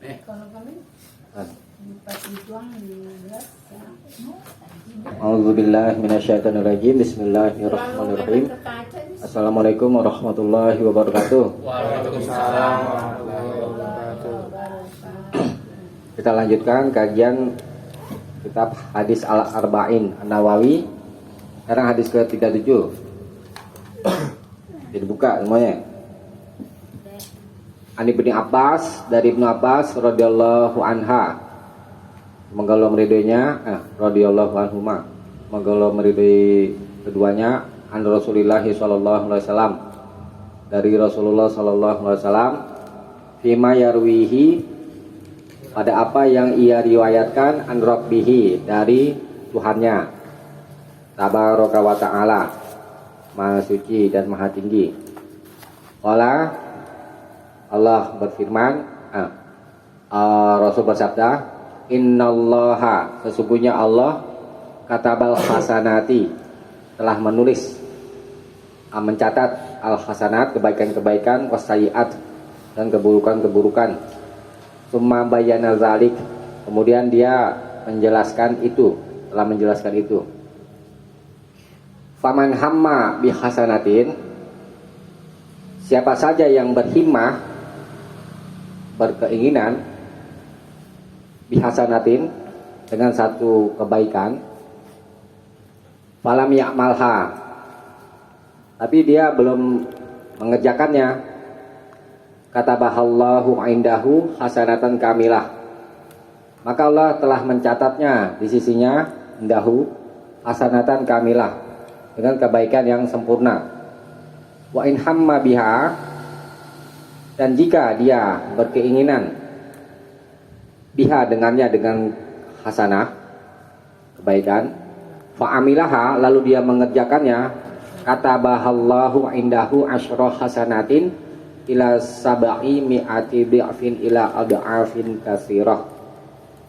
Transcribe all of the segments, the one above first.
Kalau kami berjuang di belas ya. A'udzubillahi minasyaitonirrajim. Bismillahirrahmanirrahim. Assalamualaikum warahmatullahi wabarakatuh. Waalaikumsalam warahmatullahi wabarakatuh. Kita lanjutkan kajian kitab Hadis Al-Arba'in An-Nawawi. Sekarang hadis ke-37. Jadi buka semuanya. Ani bin Abbas, dari Ibnu Abbas radhiyallahu anha, semoga Allah meridhoinya, radhiyallahu anhuma, semoga Allah meridhoi keduanya, an Rasulillah sallallahu alaihi wasallam, dari Rasulullah sallallahu alaihi wasallam, fima yarwihi, pada apa yang ia riwayatkan, an rabbihi, dari Tuhannya, tabaraka wa ta'ala, maha suci dan maha tinggi. Allah berfirman, Rasul bersabda, innallaha, sesungguhnya Allah, katabal hasanati, telah menulis, mencatat al-hasanat, kebaikan-kebaikan, wassayiat, dan keburukan-keburukan. Summa bayyana zalik, kemudian dia menjelaskan itu, telah menjelaskan itu. Faman hamma bihasanatin, siapa saja yang berhimmah, berkeinginan, bihasanatin, dengan satu kebaikan, falam ya'malha, tapi dia belum mengerjakannya, katabahallahu indahu hasanatan kamilah, maka Allah telah mencatatnya di sisinya, indahu hasanatan kamilah, dengan kebaikan yang sempurna. Wa in hamma biha, dan jika dia berkeinginan, biha dengannya, dengan hasanah, kebaikan, fa'amilaha, lalu dia mengerjakannya, katabahallahu indahu asyra hasanatin ila sab'i mi'ati bi'afin ila ad'afin katsirah.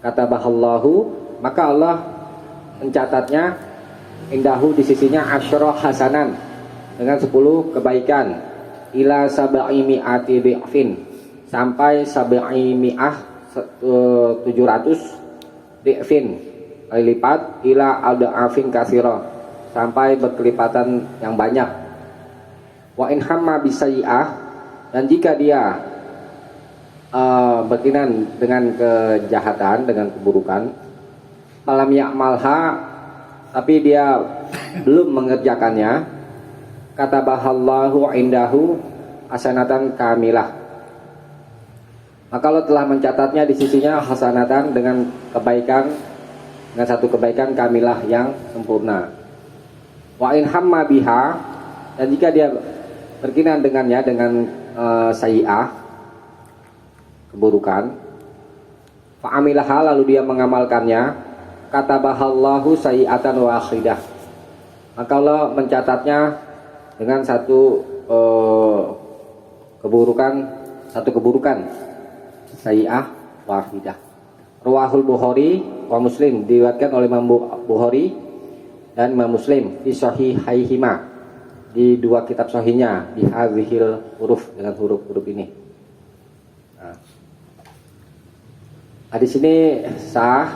Katabahallahu, maka Allah mencatatnya, indahu, di sisinya, asyra hasanan, dengan 10 kebaikan, ila sab'i mi'ati bi'afin, sampai sab'i mi'ah 700 bi'afin, kali lipat, ila ad'afin katsirah, sampai berkelipatan yang banyak. Wa in hamma bisayi'ah, dan jika dia berkeinginan dengan kejahatan, dengan keburukan, falam ya'malha, tapi dia belum mengerjakannya, katabahallahu indahu hasanatan kamilah, maka Allah telah mencatatnya di sisinya hasanatan, dengan kebaikan, dengan satu kebaikan kamilah yang sempurna. Wa in hamma biha, dan jika dia berkeinginan dengannya, dengan sayi'ah, keburukan, fa'amilaha, lalu dia mengamalkannya, katabahallahu sayi'atan wahidah, maka Allah mencatatnya dengan satu keburukan, sayi'ah wahidah. Rawahul Bukhari wa Muslim, diriwayatkan oleh Imam Bukhari dan Imam Muslim fi sahihaihima, di dua kitab sahihnya, di hadhil huruf, dengan huruf-huruf ini. Hadis ini sah,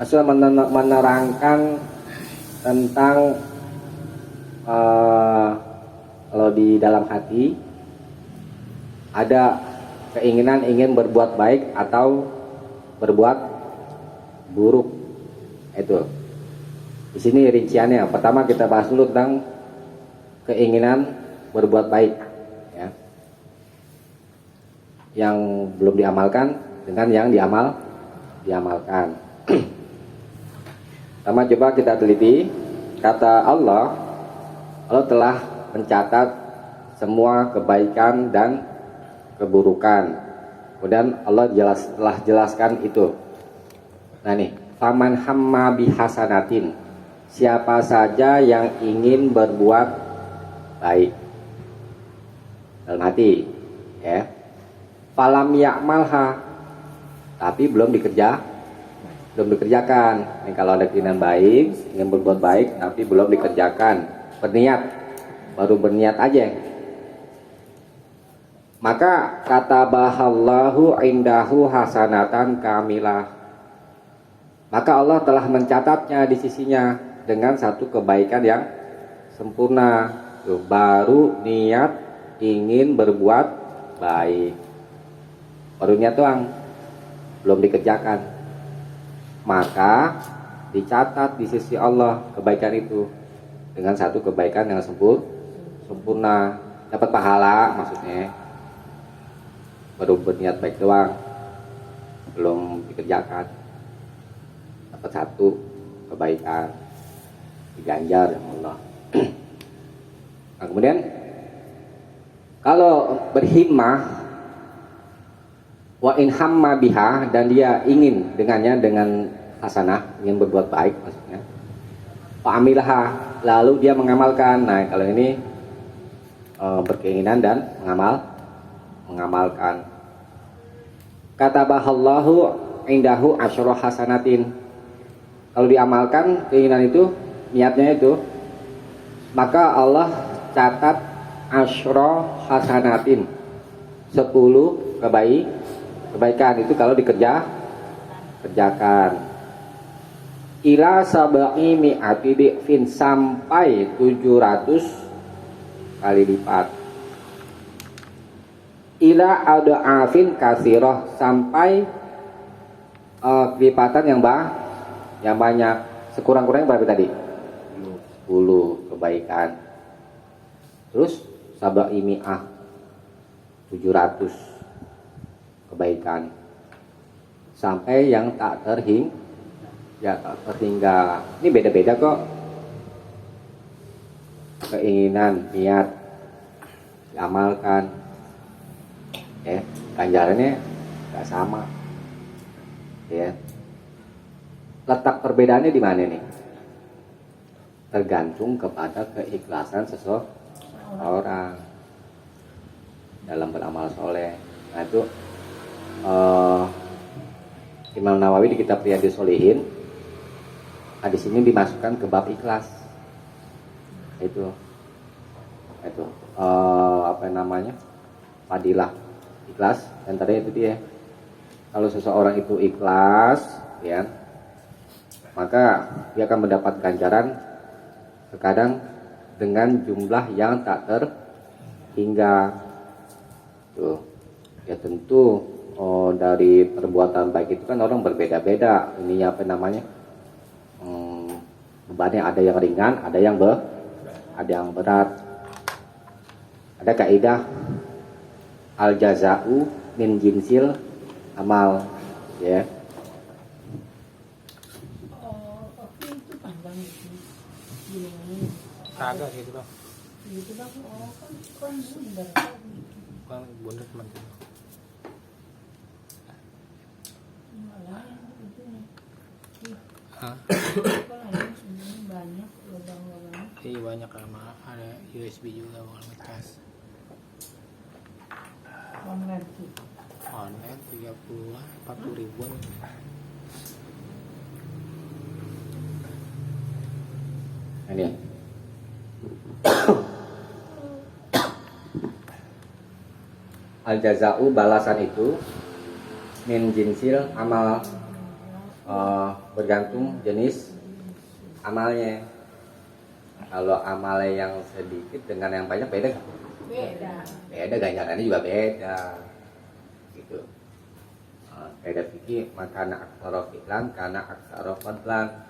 Rasul menerangkan tentang kalau di dalam hati ada keinginan ingin berbuat baik atau berbuat buruk. Itu di sini rinciannya. Pertama kita bahas dulu tentang keinginan berbuat baik, ya, yang belum diamalkan dengan yang diamalkan. Pertama coba kita teliti. Kata Allah telah mencatat semua kebaikan dan keburukan. Kemudian Allah telah jelaskan itu. Nah nih, faman hamma bihasanatin, siapa saja yang ingin berbuat baik dalam hati, ya, falam ya'malha, tapi belum dikerjakan. Ini kalau ada keinginan baik, ingin berbuat baik, tapi belum dikerjakan, berniat, baru berniat aja. Maka kata bahallahu indahu hasanatan kamilah. Maka Allah telah mencatatnya di sisinya dengan satu kebaikan yang sempurna. Tuh, baru niat ingin berbuat baik. Baru niat doang, belum dikerjakan. Maka dicatat di sisi Allah kebaikan itu dengan satu kebaikan yang sempurna. Dapat pahala maksudnya. Baru berniat baik doang, belum dikerjakan, dapat satu kebaikan, diganjar ya Allah. Nah, kemudian kalau berhimmah wa in hamma biha, dan dia ingin dengannya, dengan hasanah, ingin berbuat baik maksudnya, wa amilaha, lalu dia mengamalkan. Nah, kalau ini berkeinginan dan mengamalkan. Kata bahallahu indahu asyra hasanatin. Kalau diamalkan keinginan itu, niatnya itu, maka Allah catat asyra hasanatin, 10 kebaikan itu kalau kerjakan. Ila sabai mi'ati di'fin, sampai 700 kali lipat. Ila ad'afin katsiroh, sampai kelipatan yang banyak. Sekurang-kurangnya berapa tadi? 10 kebaikan. Terus sabai mi'ah, 700 kebaikan. Sampai yang tak terhingga. Ini beda-beda kok. Keinginan, niat, diamalkan. Ganjarannya nggak sama. Letak perbedaannya di mana nih? Tergantung kepada keikhlasan seseorang dalam beramal soleh. Nah itu Imam Nawawi di kitab Riyadhus Shalihin, hadis ini dimasukkan ke bab ikhlas. Itu apa namanya? Fadilah ikhlas. Dan tadi itu dia, kalau seseorang itu ikhlas, ya, maka dia akan mendapat ganjaran terkadang dengan jumlah yang tak terhingga. Tuh, ya tentu dari perbuatan baik itu kan orang berbeda-beda. Ini apa namanya? Bebannya ada yang ringan, ada yang berat. Ada kaidah al jaza'u min jinsil amal, ya. Oke, itu panjang itu. Kagak gitu bang. Gitu bang, kan bundar. Bang bener teman. Malah itu nih. Hah? Kalau ini sebenarnya banyak lubang-lubangnya. Iya banyak, sama ada USB juga bang, ngecas. Online tuh. Online 30-an, 40 ribuan. Ini al jaza'u, balasan itu, min jinsil amal, bergantung jenis amalnya. Kalau amalnya yang sedikit dengan yang banyak beda nggak? Beda, ganjarannya juga beda gitu. Beda fikih, makana aksara fi'lan kana aksara fadlan.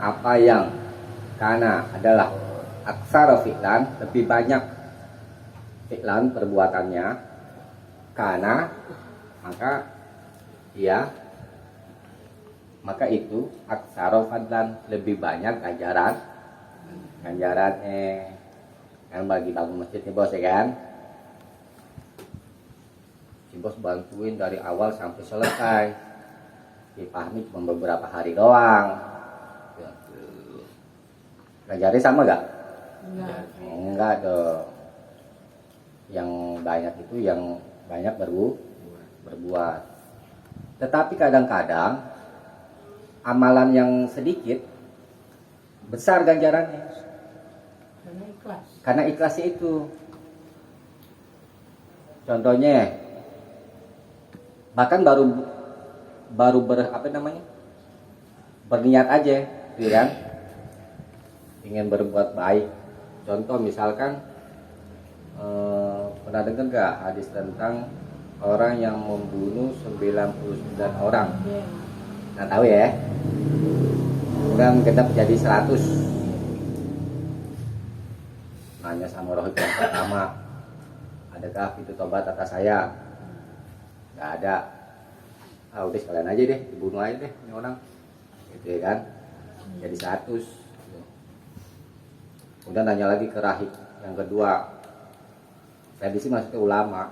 Apa yang karena adalah aksara fi'lan, lebih banyak fi'lan perbuatannya, karena maka itu aksara fadlan, lebih banyak ganjaran ganjarannya kan bagi bangun masjid nih bos ya kan. Si bos bantuin dari awal sampai selesai. Dipahami cuma beberapa hari doang. Ganjarnya sama gak? Enggak dong. Yang banyak itu yang banyak berbuat. Tetapi kadang-kadang amalan yang sedikit besar ganjarannya. Karena ikhlas. Karena ikhlasnya itu. Contohnya bahkan baru berniat aja gitu kan, ingin berbuat baik. Contoh misalkan pernah dengar gak hadis tentang orang yang membunuh 99 orang? Nggak tahu ya. Kemudian genap jadi 100. Nanya sama roh yang pertama, adakah pintu tobat atas saya? Nggak ada. Ah udah sekalian aja deh, dibunuh aja deh ini orang, gitu ya kan? Jadi 100. Kemudian nanya lagi ke rahib yang kedua, saya di sini maksudnya ulama,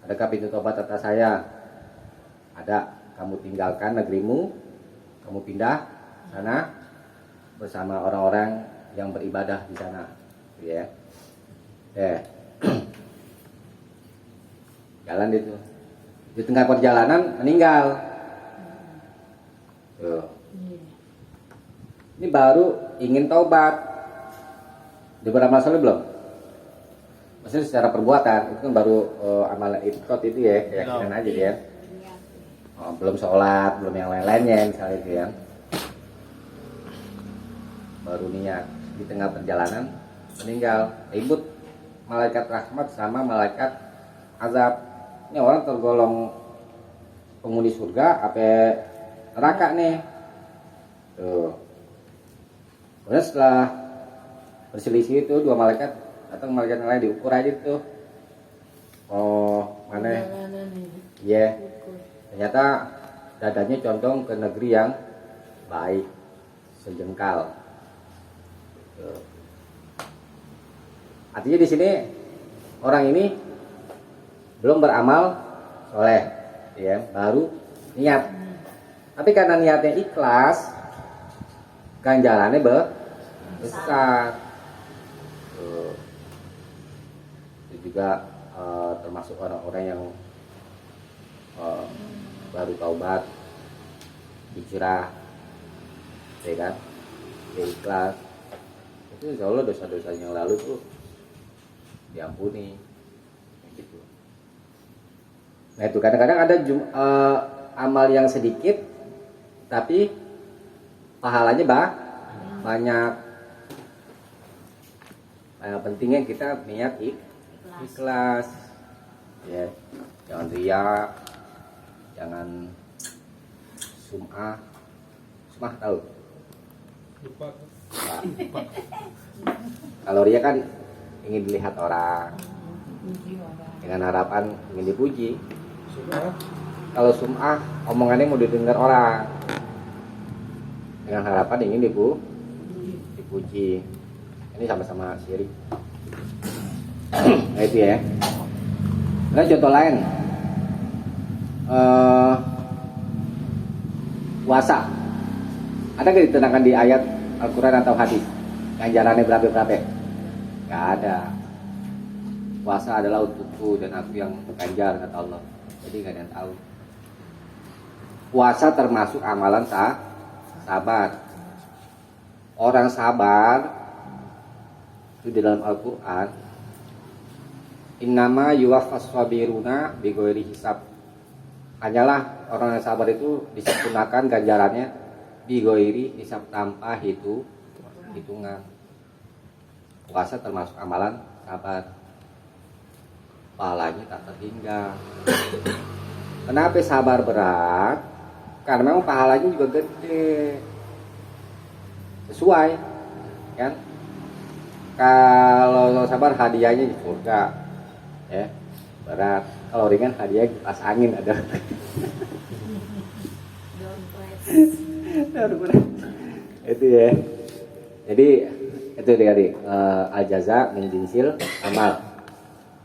adakah pintu tobat atas saya? Ada. Kamu tinggalkan negerimu, kamu pindah sana bersama orang-orang yang beribadah di sana, gitu ya. Jalan itu. Di tengah perjalanan meninggal. Tuh. Ini baru ingin taubat. Dia beramal soleh belum? Maksudnya secara perbuatan itu kan baru amalan itikad itu ya, keyakinan aja dia. Oh, belum sholat, belum yang lain-lainnya misalnya itu ya. Baru niat, di tengah perjalanan meninggal, ribut malaikat rahmat sama malaikat azab. Ini orang tergolong penghuni surga apa neraka nih. Tuh. Kemudian setelah berselisih itu dua malaikat atau malaikat yang lain diukur aja tuh. Oh, mana? Iya. Yeah. Ternyata dadanya condong ke negeri yang baik, sejengkal. Tuh. Artinya di sini orang ini belum beramal soleh, ya, baru niat. Tapi karena niatnya ikhlas, ganjarannya besar. Tuh. Itu juga termasuk orang-orang yang baru taubat, hijrah, ya kan, ikhlas. Itu insya Allah dosa-dosa yang lalu tuh diampuni, gitu. Nah itu kadang-kadang ada amal yang sedikit, tapi pahalanya banyak. Pentingnya kita niat ikhlas, ya, jangan riya, jangan sum'ah tahu? Lupa. Kalau riya kan ingin dilihat orang, dengan harapan ingin dipuji. Kalau sum'ah omongannya mau didengar orang, dengan harapan ingin dipuji. Ini sama-sama syirik. Nah itu ya. Nah contoh lain, puasa. Ada nggak diterangkan di ayat Al-Quran atau hadis? Ganjarannya berapa? Gak ada. Puasa adalah untukku dan aku yang ganjar, kata Allah. Jadi gak ada yang tahu. Puasa termasuk amalan sabar. Orang sabar itu di dalam Al-Quran, innama yuwaffas sabiruna bighairi hisab. Hanyalah orang yang sabar itu disempurnakan ganjarannya bighairi hisab, tanpa hitungan. Puasa termasuk amalan sabar, pahalanya tak terhingga. Kenapa sabar berat? Karena memang pahalanya juga gede, sesuai kan. Kalau sabar hadiahnya di surga, ya, berat. Kalau ringan hadiah kipas angin ada. Itu ya. Jadi itu dia al jaza min jinsil amal.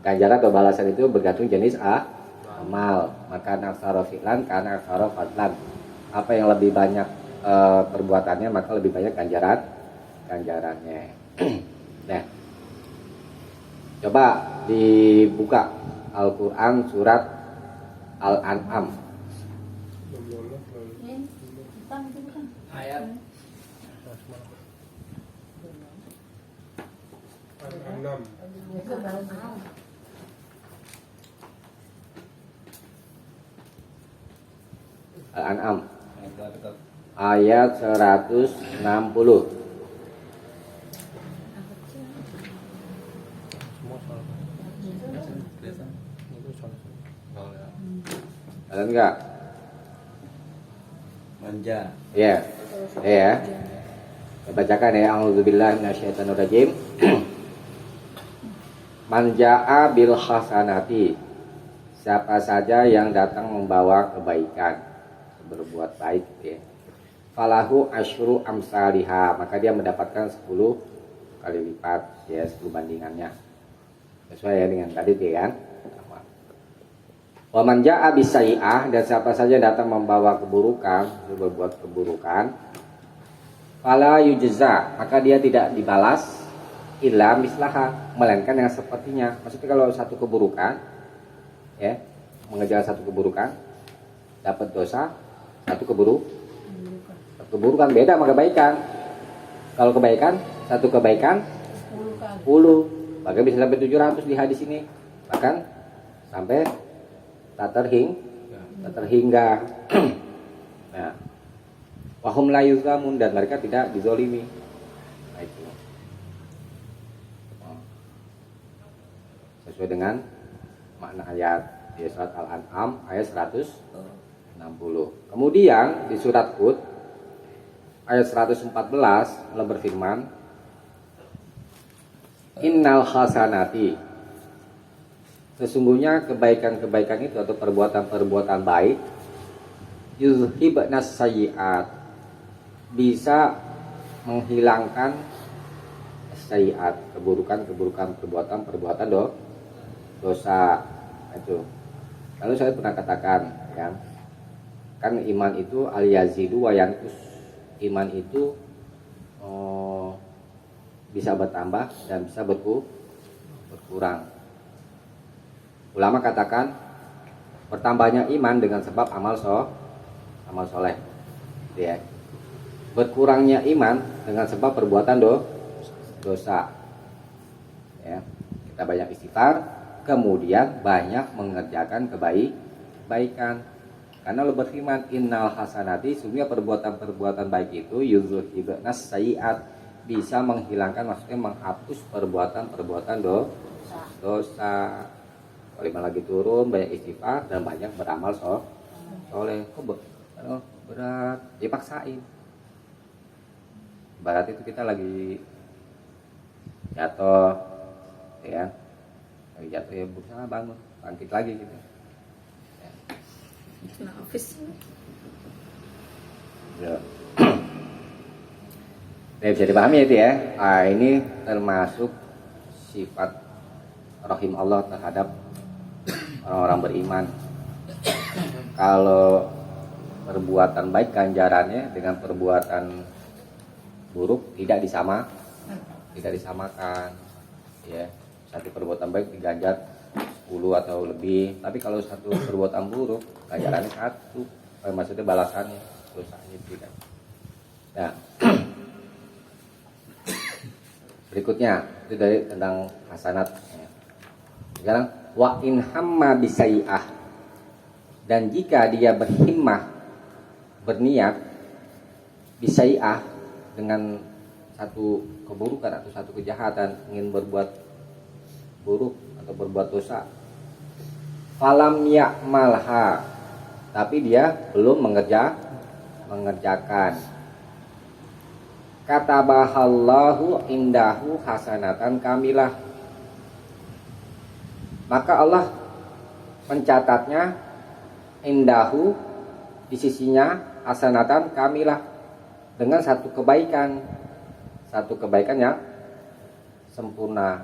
Ganjaran atau balasan itu bergantung jenis amal. Maka aksara fi'lan karena aksara fadlan. Apa yang lebih banyak perbuatannya maka lebih banyak ganjarannya. Nah, coba dibuka Al-Quran surat Al-An'am. Ini hitam itu bukan? Ayat Al-An'am. Itu baru tahu. Al-An'am ayat 160. semua soal kelihatan itu soal Kalian enggak? Manja. Ya. Ya. Saya bacakan ya. A'udzubillahi minasyaitonirrajim. Man jaa'a bil hasanati. Siapa saja yang datang membawa kebaikan, berbuat baik ya. Falahu asyru amsalihha, maka dia mendapatkan 10 kali lipat ya, 10 bandingannya. Sesuai ya dengan tadi kan. Wa man jaa'a bisayyi'ah, dan siapa saja datang membawa keburukan, berbuat keburukan, fala yujza, maka dia tidak dibalas illa mislaha, melainkan yang sepertinya. Maksudnya kalau satu keburukan ya, mengerjakan satu keburukan dapat dosa satu keburukan, beda sama kebaikan. Kalau kebaikan, satu kebaikan 10 kali. 10, bahkan bisa sampai 700 di hadis ini, bahkan sampai tak terhingga. Nah, wahum la yuzlamun, dan mereka tidak dizolimi. Nah, itu sesuai dengan makna ayat di surat Al-An'am ayat 160. Kemudian di surat Hud ayat 114 Allah berfirman, innal hasanati, sesungguhnya kebaikan-kebaikan itu atau perbuatan-perbuatan baik, yuzhibnas sayyi'at, bisa menghilangkan sayyi'at, keburukan-keburukan, perbuatan-perbuatan dosa. Itu. Lalu saya pernah katakan ya, kan iman itu al yazidu wa yanqus. Iman itu bisa bertambah dan bisa berkurang. Ulama katakan bertambahnya iman dengan sebab amal soleh, gitu ya. Berkurangnya iman dengan sebab perbuatan dosa. Ya. Kita banyak istighfar, kemudian banyak mengerjakan kebaikan. Karena Allah berfirman, innal hasanati, sesungguhnya perbuatan-perbuatan baik itu yuzhibnas sayyi'at, bisa menghilangkan, maksudnya menghapus perbuatan-perbuatan dosa. Kalau iman lagi turun, banyak istighfar dan banyak beramal soleh. Kok berat? Dipaksain. Barat itu kita lagi jatuh, ya, lagi jatuh ya berusaha bangun, bangkit lagi gitu. Ya. Ya, bisa dipahami itu ya. Ini termasuk sifat rahim Allah terhadap orang-orang beriman. Kalau perbuatan baik ganjarannya dengan perbuatan buruk tidak disamakan. Ya, satu perbuatan baik diganjar 10 atau lebih, tapi kalau satu perbuatan buruk ganjarannya 1, maksudnya balasannya dosanya tidak. Nah, berikutnya itu dari tentang hasanat. Sekarang wa in hamma bisai'ah, dan jika dia berhimmah, berniat bisai'ah, dengan satu keburukan atau satu kejahatan, ingin berbuat buruk atau berbuat dosa, falam ya'malha, tapi dia belum mengerjakan, katabahallahu indahu hasanatan kamilah, maka Allah mencatatnya indahu, di sisinya, hasanatan kamilah, dengan satu kebaikan satu kebaikan yang sempurna.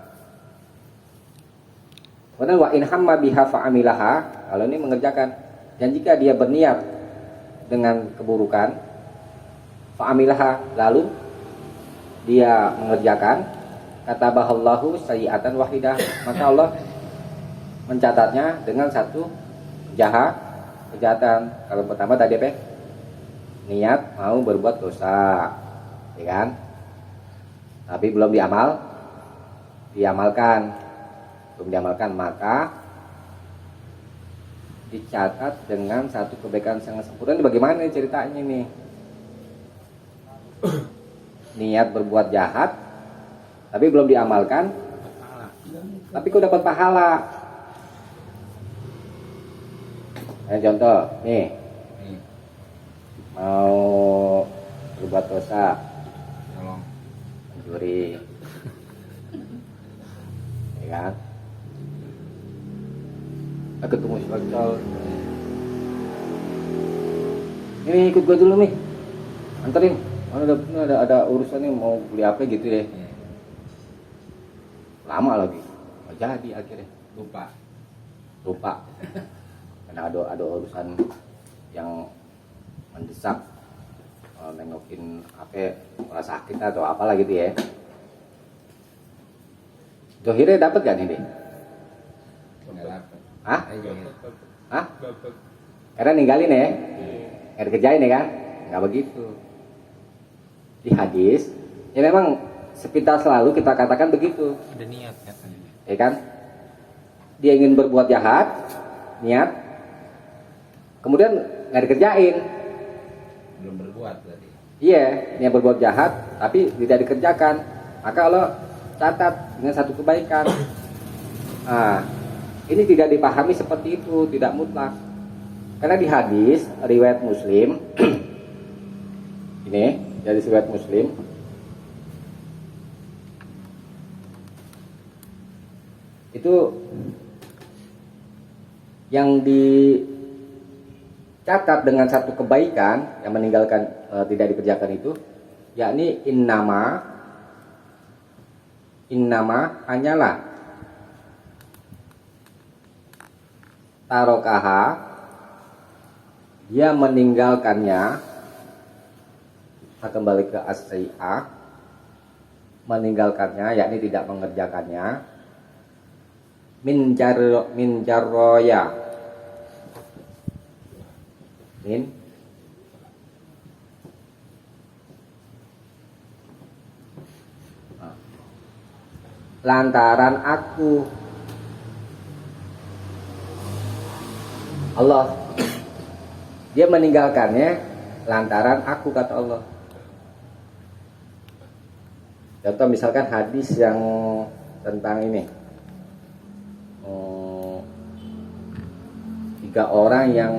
Kemudian wa in hamma biha fa'amilaha, kalau ini mengerjakan, dan jika dia berniat dengan keburukan, fa'amilaha, lalu dia mengerjakan, katabahallahu sayyi'atan wahidah, maka Allah mencatatnya dengan satu kejahatan. Kalau pertama tadi apa? Niat mau berbuat dosa, ya kan? Tapi belum diamalkan, maka dicatat dengan satu kebaikan sangat sempurna. Ini bagaimana nih ceritanya nih? Niat berbuat jahat, tapi belum diamalkan, tapi kok dapat pahala. Contoh, nih, mau berbuat dosa, mencuri, ya kan? Ketemu si Bacol, ini ikut gue dulu nih, anterin, ada urusan nih, mau beli apa gitu deh. Lama lagi, nggak jadi akhirnya, lupa. Karena ada urusan yang mendesak, nengokin apa, orang sakit atau apalah gitu ya. Zohirnya dapat gak nih? Hah? Karena ninggalin ya? Nggak dikerjain ya kan? Nggak begitu. Di hadis, ya memang sepintas selalu kita katakan begitu. Ada niat katanya. Ya kan? Dia ingin berbuat jahat, niat, kemudian nggak dikerjain. Belum berbuat berarti. Iya, niat berbuat jahat, tapi tidak dikerjakan. Maka Allah catat dengan satu kebaikan. Nah, ini tidak dipahami seperti itu, tidak mutlak. Karena di hadis riwayat Muslim, ini dari riwayat Muslim, itu yang dicatat dengan satu kebaikan yang meninggalkan tidak dikerjakan itu, yakni innama hanyalah tarokaha, dia meninggalkannya. Kita kembali ke as-sayyi'ah, meninggalkannya yakni tidak mengerjakannya, min jarroya, lantaran aku. Allah, dia meninggalkannya lantaran aku, kata Allah. Contoh misalkan hadis yang tentang ini, 3 orang yang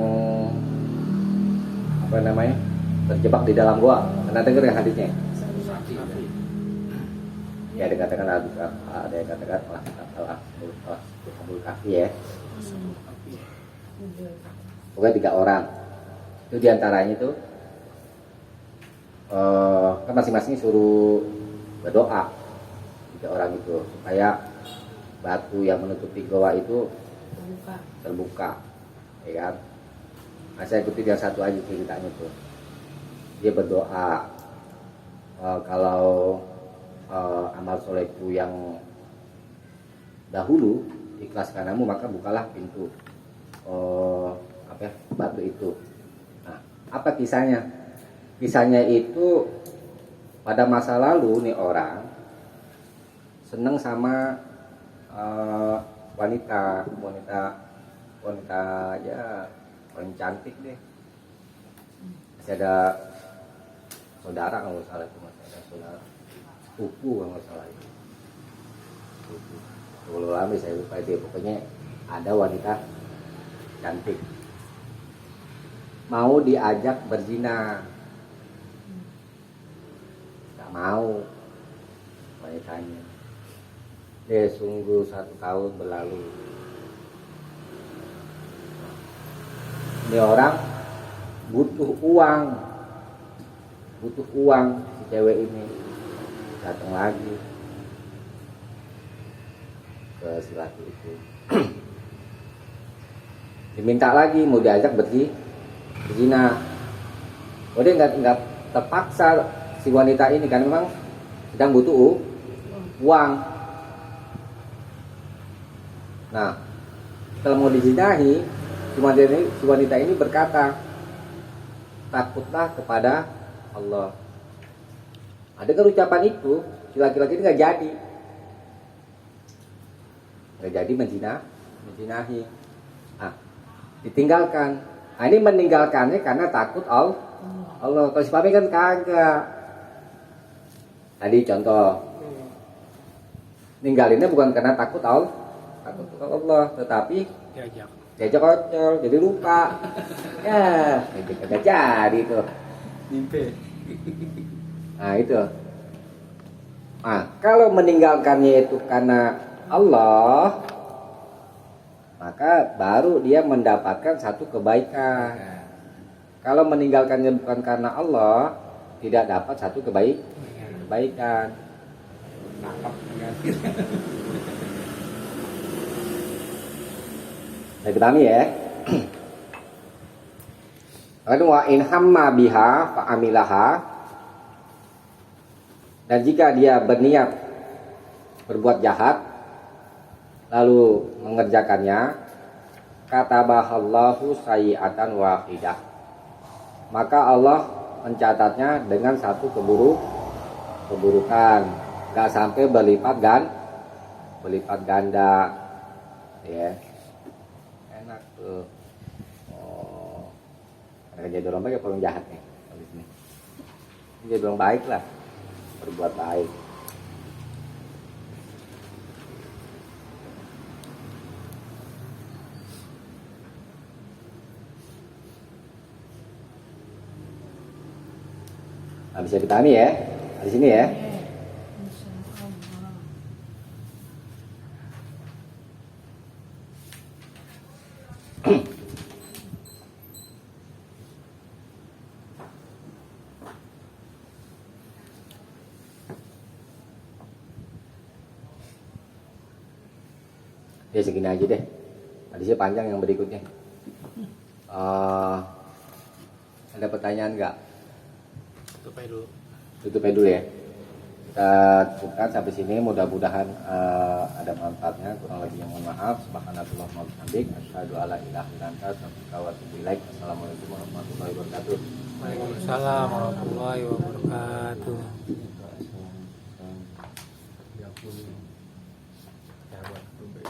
terjebak di dalam gua. Pernah dengar ya hadisnya? Ya, dikatakan ada yang katakan Abul Kahfi ya. Pokoknya 3 orang. Itu diantaranya itu kan masing-masing suruh berdoa 3 orang itu supaya batu yang menutupi goa itu terbuka, ya kan? Nah, saya ikuti yang satu aja ceritanya tuh. Dia berdoa kalau amal solehku yang dahulu ikhlas karenamu, maka bukalah pintu batu itu. Nah, apa kisahnya? Kisahnya itu pada masa lalu nih orang seneng sama wanita ya paling cantik deh. Masih ada saudara kalau nggak salah itu, masih ada saudara sepupu kalau nggak salah itu. Kalau lama saya lupa dia, pokoknya ada wanita cantik mau diajak berzina, nggak mau wanitanya. Dia sungguh 1 tahun berlalu. Ini orang butuh uang si cewek ini. datang lagi ke si laki itu. Diminta lagi mau diajak berzina. Oh, dia nggak terpaksa si wanita ini kan memang sedang butuh uang. Nah, setelah mau dizinahi, si wanita ini berkata, takutlah kepada Allah. Ada ucapan itu, si laki-laki ini nggak jadi menjinahi. Nah, ditinggalkan. Nah, ini meninggalkannya karena takut Allah. Kalau si papi kan kagak. Tadi contoh, ninggalinnya bukan karena takut Allah, tetapi diajak kocol, jadi lupa. Ya, kagak jadi tuh. Nah itu. Nah, kalau meninggalkannya itu karena Allah, maka baru dia mendapatkan satu kebaikan. Kalau meninggalkannya bukan karena Allah, tidak dapat satu kebaikan. Saya dipahami ya. Lalu wa in hamma biha fa amilaha, dan jika dia berniat berbuat jahat lalu mengerjakannya, katabahallahu sayyi'atan wahidah, maka Allah mencatatnya dengan satu keburukan, gak sampai berlipat ganda ya. Enak tuh. Oh, jadi orang baik apa orang jahat nih di sini? Jadi orang baik lah, berbuat baik. Nah, bisa dipahami ya di sini ya. Ya segini aja deh. Hadisnya panjang yang berikutnya. Ada pertanyaan nggak? Tutup aja dulu ya. Kita cukupkan sampai sini. Mudah-mudahan ada manfaatnya. Kurang lebihnya mohon maaf. Subhanallah wa bihamdik. Asyhadu alla ilaha illa anta astaghfiruka wa atubu ilaik. Assalamualaikum warahmatullahi wabarakatuh. Waalaikumsalam warahmatullahi wabarakatuh.